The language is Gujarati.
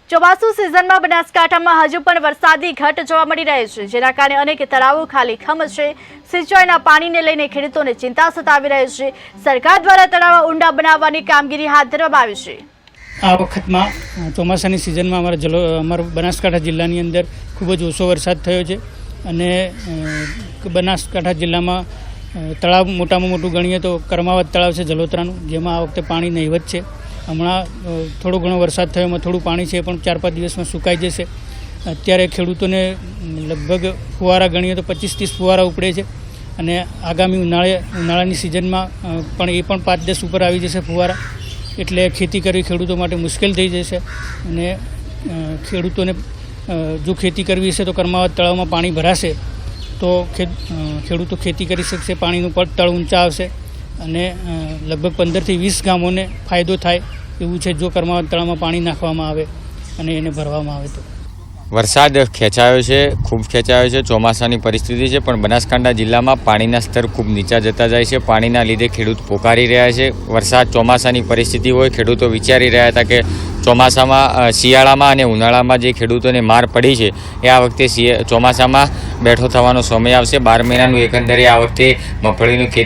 ચોમાસુ સિઝનમાં બનાસકાંઠામાં હજુ પણ વરસાદી ઘટ જોવા મળી રહી છે, જેના કારણે અનેક તળાવો ખાલીખમ છે। સિંચાઈના પાણીને લઈને ખેડૂતોને ચિંતા સતાવી રહી છે। સરકાર દ્વારા તળાવો ઊંડા બનાવવાની કામગીરી હાથ ધરવામાં આવી છે। આ વખતમાં ચોમાસાની સિઝનમાં અમારા બનાસકાંઠા જિલ્લાની અંદર ખૂબ જ ઓછો વરસાદ થયો છે અને બનાસકાંઠા જિલ્લામાં તળાવ મોટામાં મોટું ગણીએ તો કર્માવત તળાવ છે જલોત્રાનું, જેમાં આ વખતે પાણી નહીવત છે। હમણાં થોડો ઘણો વરસાદ થયો, એમાં થોડું પાણી છે પણ 4-5 દિવસમાં સુકાઈ જશે। અત્યારે ખેડૂતોને લગભગ ફુવારા ગણીએ તો 25-30 ફુવારા ઉપડે છે અને આગામી ઉનાળાની સિઝનમાં પણ એ પણ 5-10 ઉપર આવી જશે ફુવારા, એટલે ખેતી કરવી ખેડૂતો માટે મુશ્કેલ થઈ જશે। અને ખેડૂતોને જો ખેતી કરવી હશે તો કર્માવત તળાવમાં પાણી ભરાશે તો ખેડૂતો ખેતી કરી શકશે, પાણીનું તળ ઊંચા આવશે અને લગભગ 15થી 20 ગામોને ફાયદો થાય એવું છે જો કર્માવત તળાવમાં પાણી નાખવામાં આવે અને એને ભરવામાં આવે તો। વરસાદ ખેંચાયો છે, ખૂબ ખેંચાયો છે, ચોમાસાની પરિસ્થિતિ છે, પણ બનાસકાંઠા જિલ્લામાં પાણીના સ્તર ખૂબ નીચા જતા જાય છે। પાણીના લીધે ખેડૂત પોકારી રહ્યા છે। વરસાદ ચોમાસાની પરિસ્થિતિ હોય, ખેડૂતો વિચારી રહ્યા હતા કે ચોમાસામાં શિયાળામાં અને ઉનાળામાં જે ખેડૂતોને માર પડી છે એ આ વખતે ચોમાસામાં બેઠો થવાનો સમય આવશે। 12 મહિનાનું એકંદરે આ વખતે મગફળીનું ખેતી